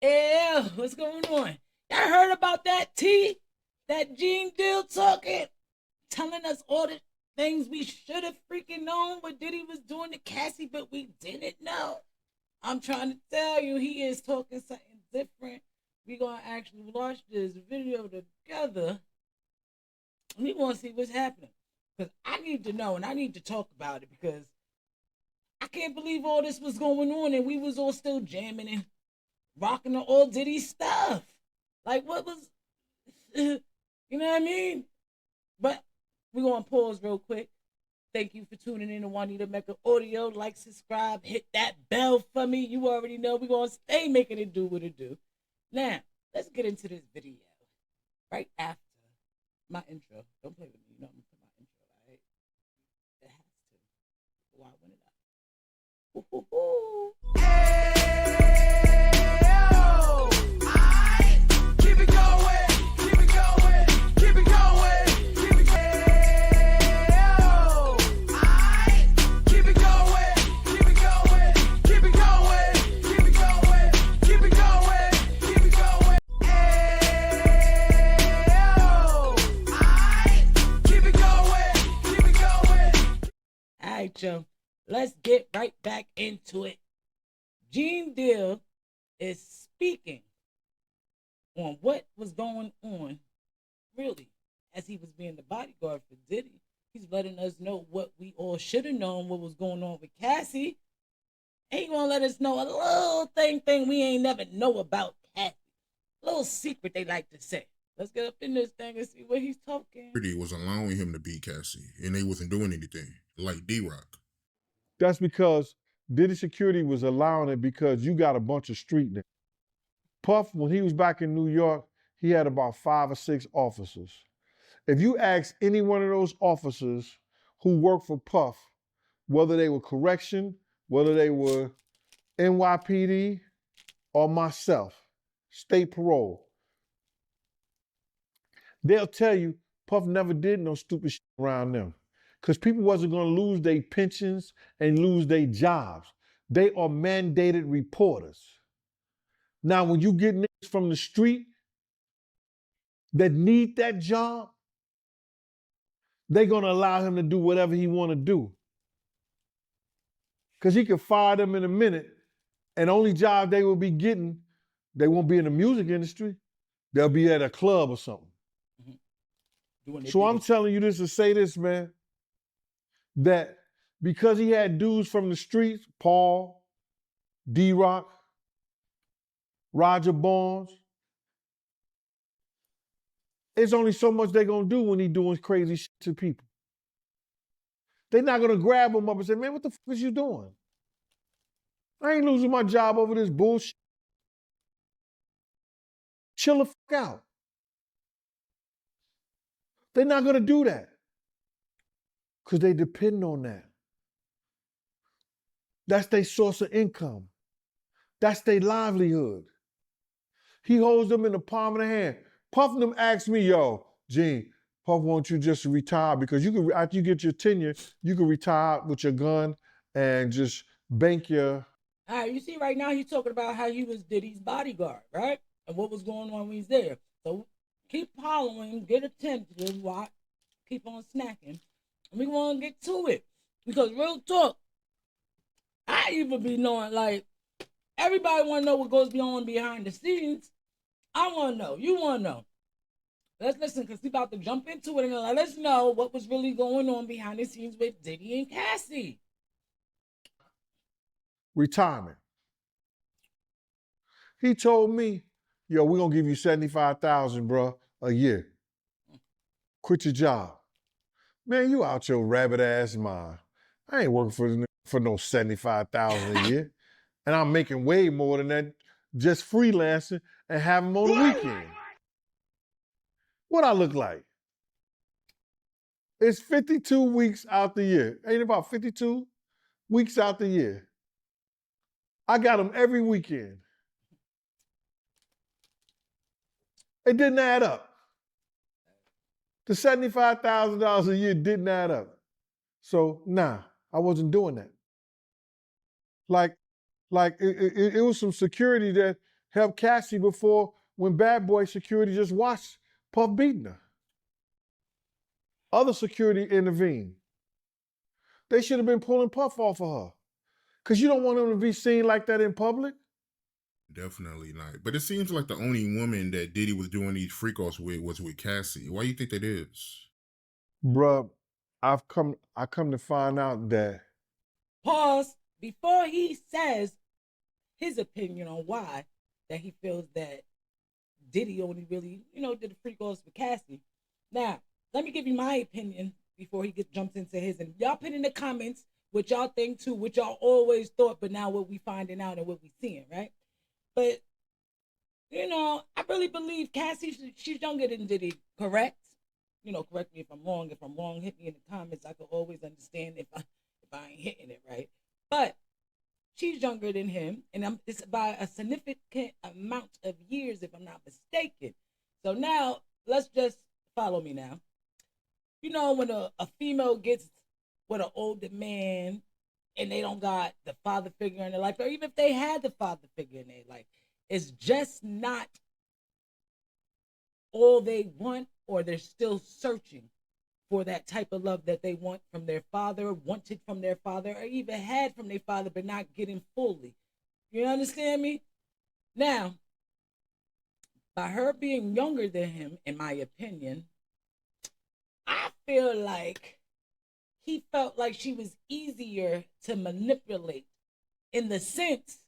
Yeah, what's going on? I heard about that T, that Gene Deal talking, telling us all the things we should have freaking known what Diddy was doing to Cassie, but we didn't know. I'm trying to tell you, he is talking something different. We gonna actually watch this video together. We gonna see what's happening. Cause I need to know and I need to talk about it because I can't believe all this was going on and we was all still jamming and rocking the old Diddy stuff. Like what was you know what I mean? But we're gonna pause real quick. Thank you for tuning in to Juanita Mecca Audio. Like, subscribe, hit that bell for me. You already know we're gonna stay making it do what it do. Now, let's get into this video. Right after my intro. Don't play with me, you know I'm gonna put my intro, alright? It has to. Why wouldn't I? Ooh. Keep it going, keep it going, keep it going, keep it going. Keep it going, keep it going, keep it going, keep it going, keep it going, keep it going. Keep it going, keep it going. Alright, Joe. Let's get right back into it. Gene Deal is speaking on what was going on, really, as he was being the bodyguard for Diddy. He's letting us know what we all should have known, what was going on with Cassie. And he gonna let us know a little thing we ain't never know about Cassie. A little secret, they like to say. Let's get up in this thing and see what he's talking. Security was allowing him to beat Cassie, and they wasn't doing anything, like D-Rock. That's because Diddy Security was allowing it because you got a bunch of street niggas. Puff, when he was back in New York, he had about 5 or 6 officers. If you ask any one of those officers who worked for Puff, whether they were correction, whether they were NYPD or myself, state parole, they'll tell you Puff never did no stupid shit around them. Because people wasn't going to lose their pensions and lose their jobs. They are mandated reporters. Now, when you get niggas from the street that need that job, they're going to allow him to do whatever he want to do. Because he can fire them in a minute, and the only job they will be getting, they won't be in the music industry. They'll be at a club or something. Mm-hmm. So I'm telling you this to say this, man, that because he had dudes from the streets, Paul, D-Rock, Roger Barnes, it's only so much they're going to do when he doing crazy shit to people. They're not going to grab him up and say, man, what the fuck is you doing? I ain't losing my job over this bullshit. Chill the fuck out. They're not going to do that. Because they depend on that. That's their source of income. That's their livelihood. He holds them in the palm of the hand. Puff them asked me, yo, Gene, Puff wants you just to retire because you can, after you get your tenure, you can retire with your gun and just bank your... All right, you see right now he's talking about how he was Diddy's bodyguard, right? And what was going on when he's there. So keep following, get attentive, watch, keep on snacking. We want to get to it because real talk, I even be knowing like everybody want to know what goes on behind the scenes. I want to know. You want to know. Let's listen because we about to jump into it and let us know what was really going on behind the scenes with Diddy and Cassie. Retirement. He told me, yo, we're going to give you $75,000, bro, a year. Quit your job. Man, you out your rabbit ass mind. I ain't working for no $75,000 a year. And I'm making way more than that just freelancing and having them on the weekend. What I look like? It's 52 weeks out the year. Ain't it about 52 weeks out the year? I got them every weekend. It didn't add up. The $75,000 a year didn't add up. So, nah, I wasn't doing that. Like it was some security that help Cassie before when Bad Boy Security just watched Puff beating her. Other security intervened. They should have been pulling Puff off of her. Because you don't want him to be seen like that in public. Definitely not. But it seems like the only woman that Diddy was doing these freak-offs with was with Cassie. Why do you think that is? Bruh, I come to find out that. Pause before he says his opinion on why that he feels that Diddy only really, did the freak-offs with Cassie. Now, let me give you my opinion before he jumps into his. And y'all put in the comments what y'all think too, what y'all always thought, but now what we finding out and what we seeing, right? But, I really believe Cassie, she's younger than Diddy, correct? Correct me if I'm wrong. If I'm wrong, hit me in the comments. I can always understand if I ain't hitting it right. But she's younger than him, and it's by a significant amount of years, if I'm not mistaken. So now, let's just follow me now. When a female gets with an older man and they don't got the father figure in their life, or even if they had the father figure in their life, it's just not all they want, or they're still searching for that type of love that they want from their father, wanted from their father, or even had from their father, but not getting fully. You understand me? Now, by her being younger than him, in my opinion, I feel like he felt like she was easier to manipulate, in the sense,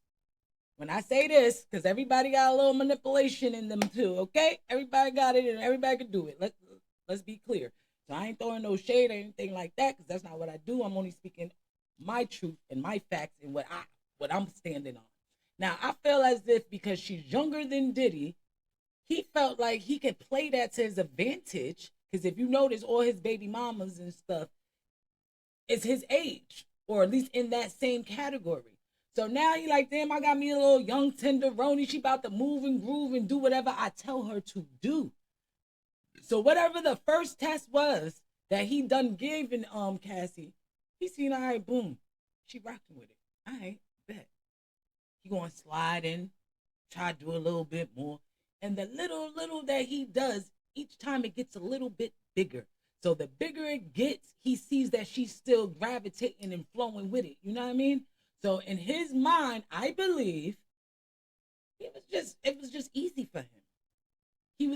when I say this, because everybody got a little manipulation in them too, okay? Everybody got it and everybody can do it. Let's be clear. So I ain't throwing no shade or anything like that, because that's not what I do. I'm only speaking my truth and my facts and what I'm standing on. Now, I feel as if because she's younger than Diddy, he felt like he could play that to his advantage, because if you notice, all his baby mamas and stuff is his age, or at least in that same category. So now he like, damn, I got me a little young tenderoni. She about to move and groove and do whatever I tell her to do. So whatever the first test was that he done giving Cassie, he seen, all right, boom, she rocking with it. All right, bet. He gonna slide in, try to do a little bit more. And the little that he does, each time it gets a little bit bigger. So the bigger it gets, he sees that she's still gravitating and flowing with it. You know what I mean? So in his mind, I believe it was just easy for him. It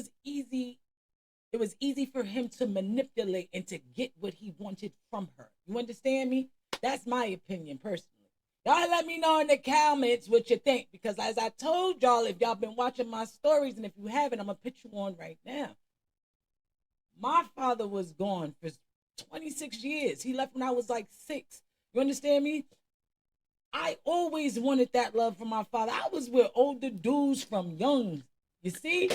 was easy for him to manipulate and to get what he wanted from her. You understand me? That's my opinion personally. Y'all let me know in the comments what you think, because as I told y'all, if y'all been watching my stories, and if you haven't, I'm going to put you on right now. My father was gone for 26 years. He left when I was like 6. You understand me? I always wanted that love from my father. I was with older dudes from young. You see?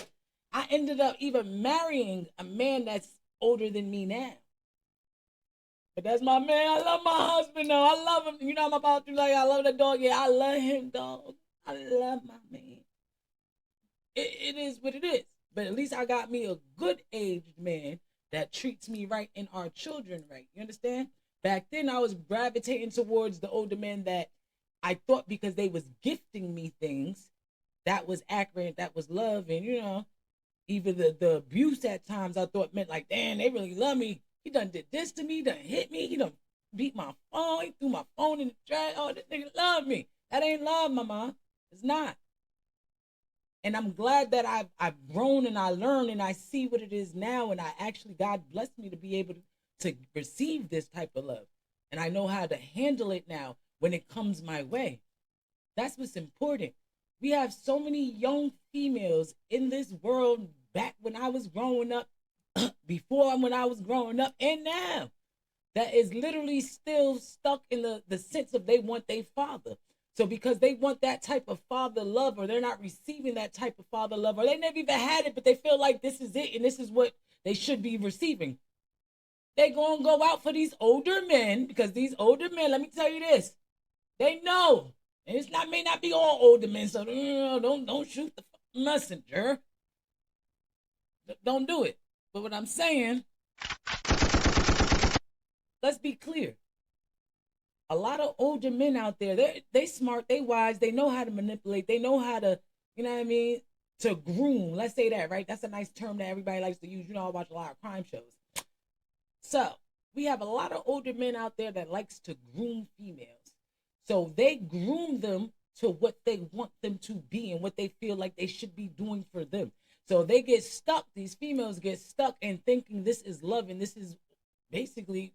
I ended up even marrying a man that's older than me now. But that's my man. I love my husband, though. I love him. I'm about to like, I love the dog. Yeah, I love him, dog. I love my man. It is what it is. But at least I got me a good aged man that treats me right and our children right. You understand? Back then, I was gravitating towards the older men that I thought, because they was gifting me things, that was accurate, that was love. And, even the abuse at times I thought meant like, damn, they really love me. He done did this to me, done hit me, he done beat my phone, he threw my phone in the trash. Oh, this nigga love me. That ain't love, mama. It's not. And I'm glad that I've grown and I learned and I see what it is now. And God blessed me to be able to receive this type of love. And I know how to handle it now when it comes my way. That's what's important. We have so many young females in this world, back when I was growing up, before when I was growing up, and now, that is literally still stuck in the sense of they want their father. So because they want that type of father love, or they're not receiving that type of father love, or they never even had it, but they feel like this is it and this is what they should be receiving, they gonna go out for these older men, because these older men, let me tell you this, they know. And may not be all older men, so don't shoot the messenger. Don't do it. But what I'm saying, let's be clear. A lot of older men out there, they smart, they wise, they know how to manipulate, they know how to You know what I mean? To groom, let's say that, right? That's a nice term that everybody likes to use. You know, I watch a lot of crime shows. So we have a lot of older men out there that likes to groom females. So they groom them to what they want them to be and what they feel like they should be doing for them. So they get stuck, these females get stuck in thinking this is love and this is basically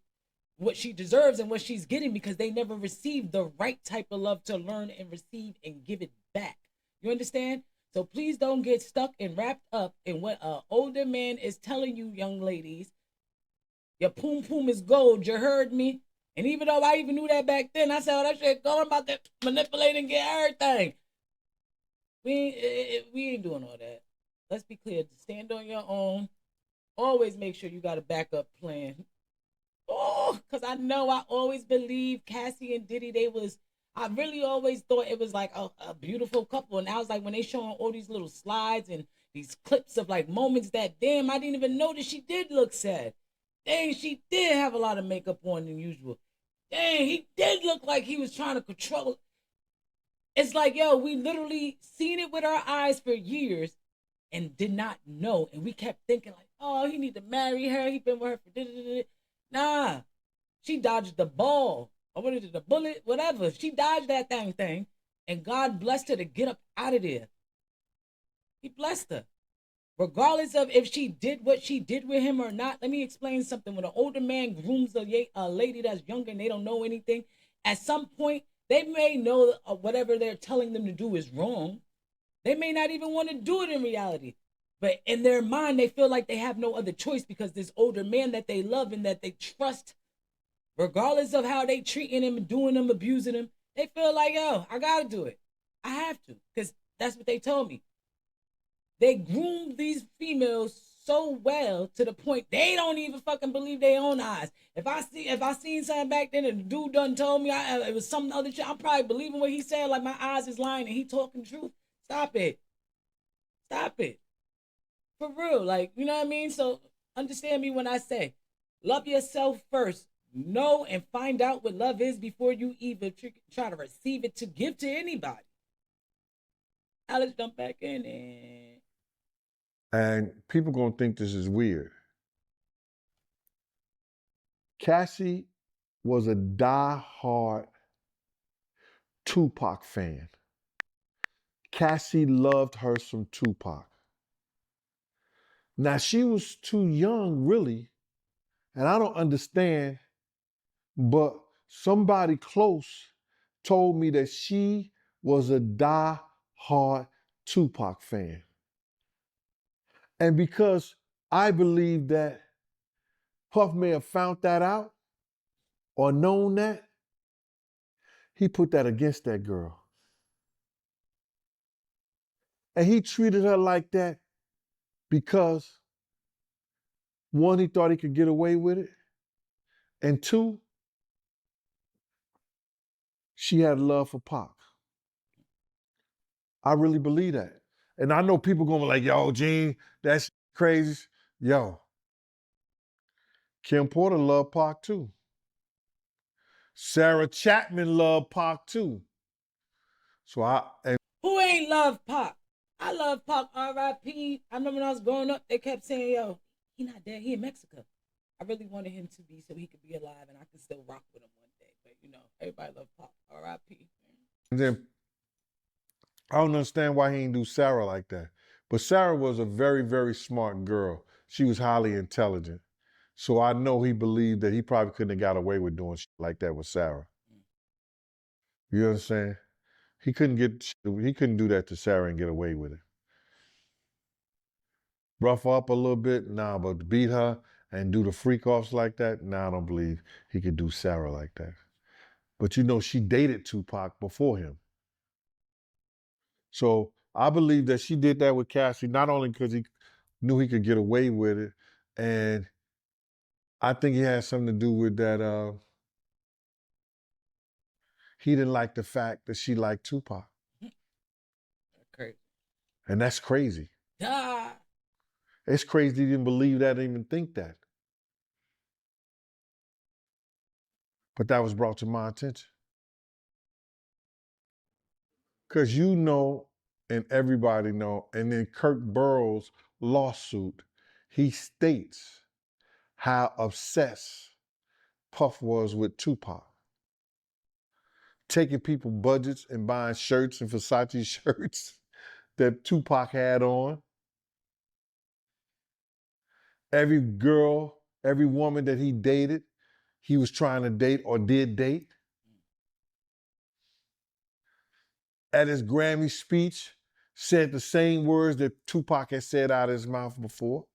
what she deserves and what she's getting because they never received the right type of love to learn and receive and give it back. You understand? So please don't get stuck and wrapped up in what an older man is telling you, young ladies. Your poom poom is gold. You heard me. And even though I even knew that back then, I said, oh, that shit going about to manipulate and get everything. We ain't doing all that. Let's be clear. Stand on your own. Always make sure you got a backup plan. Oh, because I know I always believed Cassie and Diddy, I really always thought it was like a beautiful couple. And I was like, when they showing all these little slides and these clips of like moments that, damn, I didn't even notice she did look sad. Dang, she did have a lot of makeup on than usual. Dang, he did look like he was trying to control. It's like, yo, we literally seen it with our eyes for years and did not know. And we kept thinking like, oh, he need to marry her. He been with her for da-da-da-da. Nah, she dodged the ball. Or what is it, the bullet? Whatever. She dodged that thing. And God blessed her to get up out of there. He blessed her. Regardless of if she did what she did with him or not, let me explain something. When an older man grooms a lady that's younger and they don't know anything, at some point, they may know whatever they're telling them to do is wrong. They may not even want to do it in reality. But in their mind, they feel like they have no other choice because this older man that they love and that they trust, regardless of how they treating him, doing him, abusing him, they feel like, yo, I got to do it. I have to because that's what they told me. They groomed these females so well to the point they don't even fucking believe their own eyes. If I seen something back then and the dude done told me it was some other shit, I'm probably believing what he said, like my eyes is lying and he talking the truth. Stop it. Stop it. For real. Like, you know what I mean? So understand me when I say, love yourself first. Know and find out what love is before you even try to receive it to give to anybody. Now let's jump back in and And people gonna think this is weird. Cassie was a die-hard Tupac fan. Cassie loved her some Tupac. Now she was too young, really, and I don't understand, but somebody close told me that she was a die-hard Tupac fan. And because I believe that Puff may have found that out or known that, he put that against that girl. And he treated her like that because, one, he thought he could get away with it. And two, she had love for Pac. I really believe that. And I know people gonna be like, yo, Gene, that's crazy. Yo, Kim Porter loved Pac too. Sarah Chapman loved Pac too. And who ain't love Pac? I love Pac, R.I.P. I remember when I was growing up, they kept saying, yo, he not dead, he in Mexico. I really wanted him to be so he could be alive and I could still rock with him one day. But, you know, everybody love Pac, R.I.P. And then I don't understand why he didn't do Sarah like that. But Sarah was a very, very smart girl. She was highly intelligent. So I know he believed that he probably couldn't have got away with doing shit like that with Sarah. You understand? He couldn't do that to Sarah and get away with it. Rough her up a little bit, nah, but beat her and do the freak offs like that, nah, I don't believe he could do Sarah like that. But you know, she dated Tupac before him. So I believe that she did that with Cassie, not only because he knew he could get away with it, and I think it has something to do with that he didn't like the fact that she liked Tupac. Crazy. And that's crazy. Ah. It's crazy he didn't believe that and even think that. But that was brought to my attention. Because you know and everybody know. And then Kirk Burrows' lawsuit, he states how obsessed Puff was with Tupac. Taking people budgets and buying shirts and Versace shirts that Tupac had on. Every girl, every woman that he dated, he was trying to date or did date. At his Grammy speech, said the same words that Tupac had said out of his mouth before.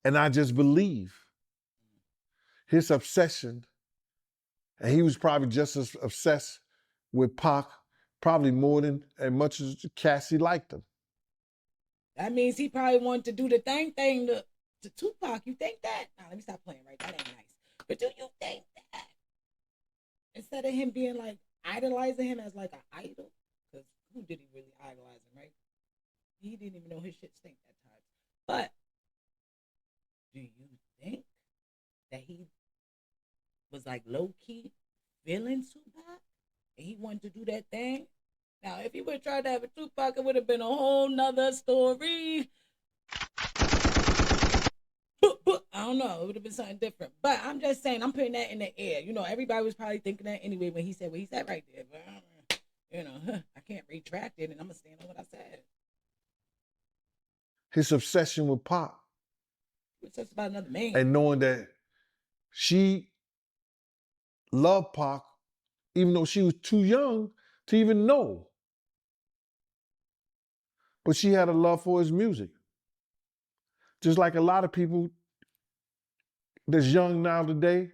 And I just believe his obsession, and he was probably just as obsessed with Pac, probably more than as much as Cassie liked him. That means he probably wanted to do the thing to Tupac. You think that? Nah, let me stop playing, right? That ain't nice. But do you think that? Instead of him being like idolizing him as like an idol, because who did he really idolize him, right? He didn't even know his shit stink that time. But do you think that he was like low key feeling Tupac and he wanted to do that thing? Now, if he would have tried to have a Tupac, it would have been a whole nother story. I don't know. It would have been something different. But I'm just saying, I'm putting that in the air. You know, everybody was probably thinking that anyway when he said what he said right there. But, you know, I can't retract it, and I'm going to stand on what I said. His obsession with Pac. It's just about another man. And knowing that she loved Pac, even though she was too young to even know. But she had a love for his music. Just like a lot of people that's young now today,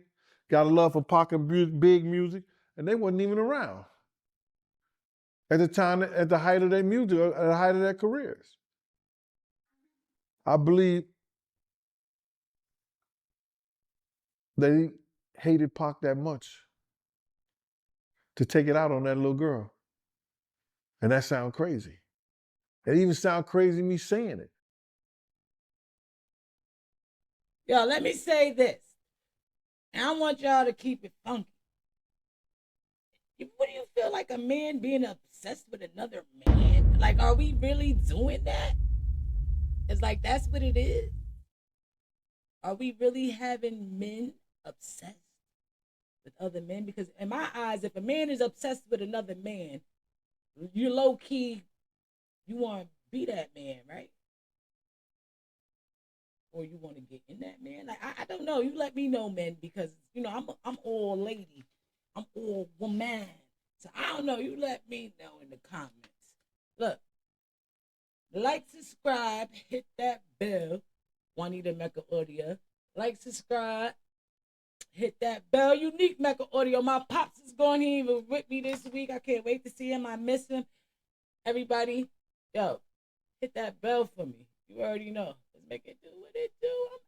got a love for Pac and big music, and they wasn't even around at the time, at the height of their music, at the height of their careers. I believe they hated Pac that much to take it out on that little girl. And that sounds crazy. It even sounds crazy me saying it. Yo, let me say this. And I want y'all to keep it funky. What do you feel like a man being obsessed with another man? Like, are we really doing that? It's like, that's what it is. Are we really having men obsessed with other men? Because in my eyes, if a man is obsessed with another man, you're low key, you want to be that man, right? Or you want to get in that man? Like, I don't know. You let me know, man, because you know I'm all lady, I'm all woman. So I don't know. You let me know in the comments. Look, like, subscribe, hit that bell. Juanita Mecca Audio. Like, subscribe, hit that bell. Unique Mecca Audio. My pops is going. He even with me this week. I can't wait to see him. I miss him. Everybody, yo, hit that bell for me. You already know. Let's make it do what it do. I'm